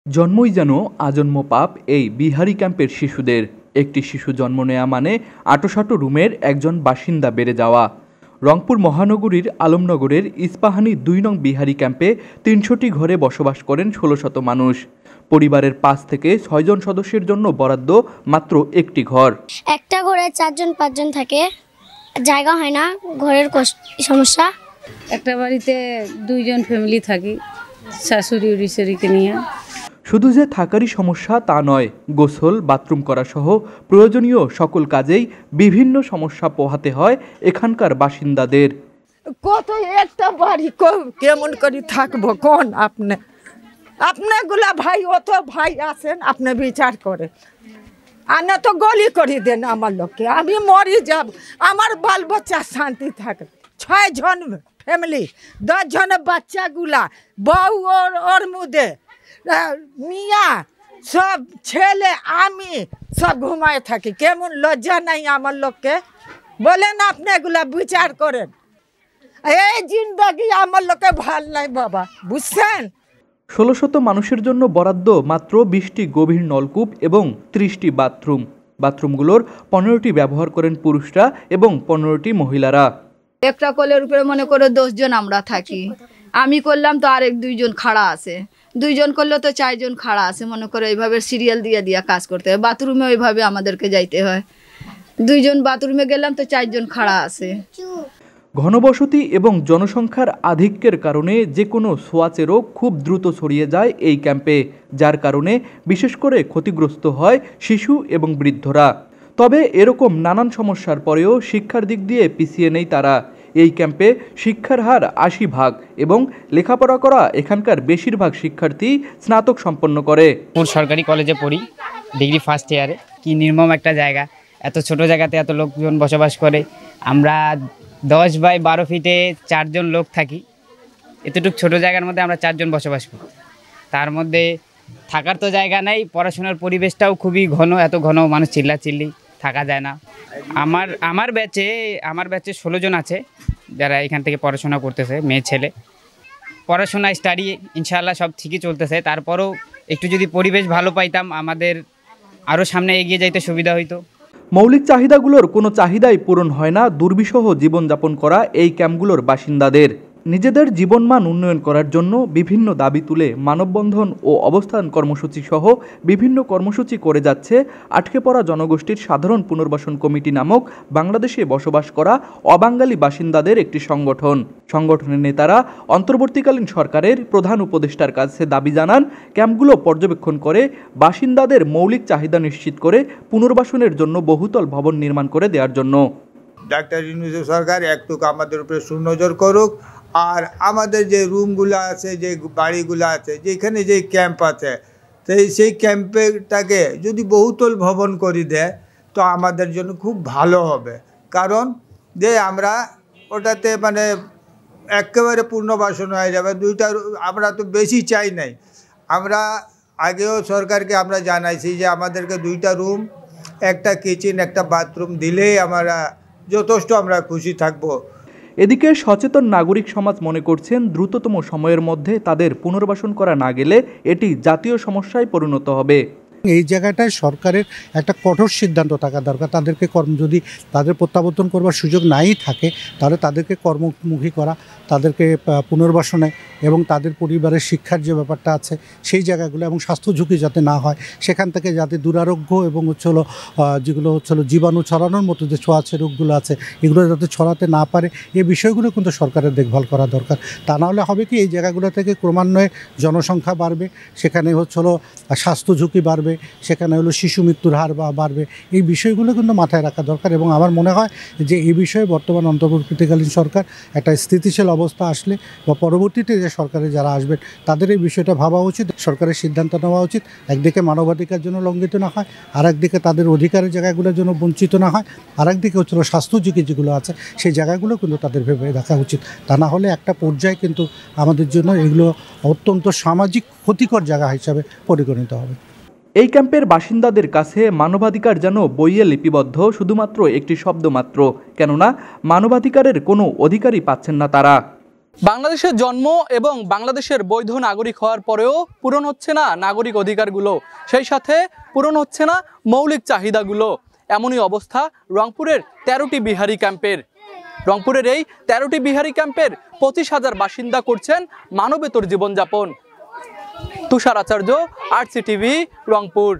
জন্মই যেন আজন্ম পাপ এই বিহারি ক্যাম্পের শিশুদের। একটি শিশু জন্ম নেয়া মানে আঁটোসাঁটো রুমের একজন বাসিন্দা বেড়ে যাওয়া। রংপুর মহানগরীর আলমনগরের ইস্পাহানি ২ নং বিহারি ক্যাম্পে ৩০০টি ঘরে বসবাস করেন ১৬০০ মানুষ। পরিবারের ৫ থেকে ৬ জন সদস্যের জন্য বরাদ্দ মাত্র একটি ঘর। একটা ঘরে ৪ জন ৫ জন থাকে, জায়গা হয় না, ঘরের সমস্যা। একটা বাড়িতে ২ জন ফ্যামিলি থাকি, শাশুড়ি উড়িশরিকে নিয়ে। শুধু যে থাকারই সমস্যা তা নয়, গোসল বাথরুম করা সহ প্রয়োজনীয় সকল কাজেই বিভিন্ন সমস্যা পোহাতে হয় এখানকার বাসিন্দাদের। কত একটা বাড়ি কেমন করে থাকবো কোন আপনাগুলা ভাই, অত ভাই আছেন, আপনি বিচার করে আনা তো গলি করে দেন আমার লোককে, আমি মরি যাব, আমার বাল বাচ্চা শান্তি থাকে। ৬ জন ফ্যামিলি, 10 জন বাচ্চাগুলা, বউ ওর মধ্যে মিয়া, সব ছেলে, আমি সব ঘুমায় থাকি। কেমন লজ্জা নাই আমার লোককে? বলেন আপনি এগুলা বিচার করেন। এই জিন্দাগি আমার লোকে ভাল নাই বাবা, বুঝছেন? ১৬০০ মানুষের জন্য বরাদ্দ মাত্র ২০টি গভীর নলকূপ এবং ৩০টি বাথরুম। বাথরুমগুলোর ১৫টি ব্যবহার করেন পুরুষরা এবং ১৫টি মহিলারা। একটা কলের উপরে মনে করে 10 জন আমরা থাকি। আমি করলাম তো আরেক 2 জন খাড়া আছে, 2 জন করলে তো 4 জন খাড়া আছে। মনে করে এইভাবে সিরিয়াল দিয়ে কাজ করতে হয়। বাথরুমে ওইভাবে আমাদেরকে যাইতে হয়। 2 জন বাথরুমে গেলাম তো 4 জন খাড়া আছে। ঘনবসতি এবং জনসংখ্যার আধিক্যের কারণে যে কোনো ছোঁয়াচে রোগ খুব দ্রুত ছড়িয়ে যায় এই ক্যাম্পে, যার কারণে বিশেষ করে ক্ষতিগ্রস্ত হয় শিশু এবং বৃদ্ধরা। তবে এরকম নানান সমস্যার পরেও শিক্ষার দিক দিয়ে পিছিয়ে নেই তারা। এই ক্যাম্পে শিক্ষার হার ৮০% এবং লেখাপড়া করা এখানকার বেশিরভাগ শিক্ষার্থী স্নাতক সম্পন্ন করে। সরকারি কলেজে পড়ি, ডিগ্রি ফার্স্ট ইয়ারে। কি নির্মম একটা জায়গা, এত ছোট জায়গাতে এত লোকজন বসবাস করে। আমরা 10 বাই 12 ফিটে 4 জন লোক থাকি। এতটুকু ছোট জায়গার মধ্যে আমরা 4 জন বসবাস করি। তার মধ্যে থাকার তো জায়গা নেই, পড়াশোনার পরিবেশটাও খুবই ঘন, এত ঘন মানুষ চিল্লাচিল্লি, থাকা যায় না। আমার ব্যাচে 16 জন আছে যারা এখান থেকে পড়াশোনা করতেছে, মেয়ে ছেলে। পড়াশোনা স্টাডি ইনশাআল্লাহ সব ঠিকই চলতেছে। তারপরেও একটু যদি পরিবেশ ভালো পাইতাম আমাদের আরও সামনে এগিয়ে যাইতে সুবিধা হইতো। মৌলিক চাহিদাগুলোর কোনো চাহিদাই পূরণ হয় না দুর্বিষহ জীবনযাপন করা এই ক্যাম্পগুলোর বাসিন্দাদের। নিজেদের জীবনমান উন্নয়ন করার জন্য বিভিন্ন দাবি তুলে মানববন্ধন ও অবস্থান কর্মসূচি সহ বিভিন্ন কর্মসূচি করে যাচ্ছে আটকে পড়া জনগোষ্ঠীর সাধারণ পুনর্বাসন কমিটি নামক বাংলাদেশে বসবাস করা অবাঙালি বাসিন্দাদের একটি সংগঠন। সংগঠনের নেতারা অন্তর্বর্তীকালীন সরকারের প্রধান উপদেষ্টার কাছে দাবি জানান ক্যাম্পগুলো পর্যবেক্ষণ করে বাসিন্দাদের মৌলিক চাহিদা নিশ্চিত করে পুনর্বাসনের জন্য বহুতল ভবন নির্মাণ করে দেওয়ার জন্য। ডাক্তার ইউনূস সরকার একটু আমাদের উপরে সুনজর করুক, আর আমাদের যে রুমগুলো আছে, যে বাড়িগুলো আছে, যেখানে যে ক্যাম্প আছে, সেই ক্যাম্পটাকে যদি বহুতল ভবন করে দেয় তো আমাদের জন্য খুব ভালো হবে। কারণ যে আমরা ওটাতে মানে একেবারে পুনর্বাসন হয়ে যাবে। 2টা আমরা তো বেশি চাই নাই। আমরা আগেও সরকারকে আমরা জানাইছি যে আমাদেরকে 2টা রুম, একটা কিচেন, একটা বাথরুম দিলেই আমরা যথেষ্ট আমরা খুশি থাকব। এদিকে সচেতন নাগরিক সমাজ মনে করছেন দ্রুততম সময়ের মধ্যে তাদের পুনর্বাসন করা না গেলে এটি জাতীয় সমস্যায় পরিণত হবে। এই জায়গাটায় সরকারের একটা কঠোর সিদ্ধান্ত থাকা দরকার। তাদেরকে যদি তাদের প্রত্যাবর্তন করবার সুযোগ নাই থাকে তাহলে তাদেরকে কর্মমুখী করা, তাদেরকে পুনর্বাসনে এবং তাদের পরিবারের শিক্ষার যে ব্যাপারটা আছে সেই জায়গাগুলো এবং স্বাস্থ্য ঝুঁকি যাতে না হয়, সেখান থেকে যাতে দুরারোগ্য এবং যেগুলো জীবাণু ছড়ানোর মতো যে ছোঁয়াচে রোগগুলো আছে এগুলো যাতে ছড়াতে না পারে, এই বিষয়গুলো কিন্তু সরকারের দেখভাল করা দরকার। তা নাহলে হবে কি, এই জায়গাগুলো থেকে ক্রমান্বয়ে জনসংখ্যা বাড়বে, সেখানে স্বাস্থ্য ঝুঁকি বাড়বে, সেখানে শিশু মৃত্যুর হার বাড়বে। এই বিষয়গুলো কিন্তু মাথায় রাখা দরকার এবং আমার মনে হয় যে এই বিষয়ে বর্তমান অন্তর্বর্তীকালীন সরকার একটা স্থিতিশীল অবস্থা আসলে বা পরবর্তীতে যে সরকারে যারা আসবেন তাদের এই বিষয়টা ভাবা উচিত, সরকারের সিদ্ধান্ত নেওয়া উচিত। একদিকে মানবাধিকার জন্য লঙ্ঘিত না হয়, আর একদিকে তাদের অধিকারের জায়গাগুলোর জন্য বঞ্চিত না হয়, আর একদিকে স্বাস্থ্য ঝুঁকি যেগুলো আছে সেই জায়গাগুলো কিন্তু তাদের ভেবে রাখা উচিত। তা না হলে একটা পর্যায়ে কিন্তু আমাদের জন্য এগুলো অত্যন্ত সামাজিক ক্ষতিকর জায়গা হিসাবে পরিগণিত হবে। এই ক্যাম্পের বাসিন্দাদের কাছে মানবাধিকার যেন বইয়ে লিপিবদ্ধ শুধুমাত্র একটি শব্দ মাত্র, কেননা মানবাধিকারের কোনো অধিকারই পাচ্ছেন না তারা। বাংলাদেশের জন্ম এবং বাংলাদেশের বৈধ নাগরিক হওয়ার পরেও পূরণ হচ্ছে না নাগরিক অধিকারগুলো, সেই সাথে পূরণ হচ্ছে না মৌলিক চাহিদাগুলো। এমনই অবস্থা রংপুরের 13টি বিহারি ক্যাম্পের। রংপুরের এই 13টি বিহারি ক্যাম্পের 25,000 বাসিন্দা করছেন মানবেতর জীবনযাপন। তুষার আচার্য, RCTV, রংপুর।